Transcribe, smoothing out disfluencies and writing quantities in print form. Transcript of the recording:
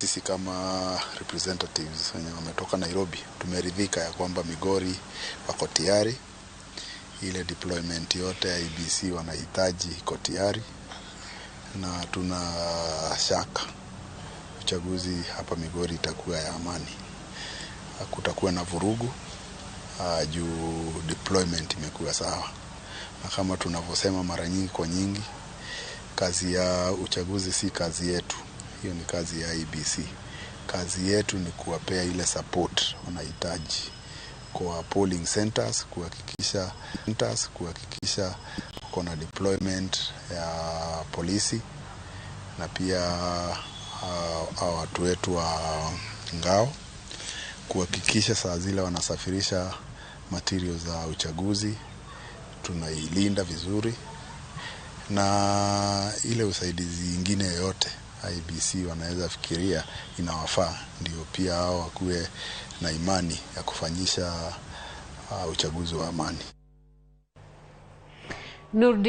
Sisi kama representatives wenye wametoka Nairobi tumeridhika ya kwamba Migori wako tayari, ile deployment yote ya IEBC wanahitaji iko tayari, na tuna shaka uchaguzi hapa Migori itakuwa ya amani. Hakutakuwa na vurugu juu deployment imekuwa sawa. Na kama tunavyosema mara nyingi kwa nyingi, kazi ya uchaguzi si kazi yetu. Hiyo ni kazi ya IEBC. Kazi yetu ni kuwapea ile support wanahitaji kwa polling centers, kuhakikisha kuna deployment ya polisi, na pia watu wetu wa ngao, kuhakikisha saa zile wanasafirisha materials za uchaguzi tunailinda vizuri, na ile usaidizi ingine yote IEBC wanaweza fikiria inawafaa, ndio pia hao wakuwe na imani ya kufanyisha uchaguzi wa amani.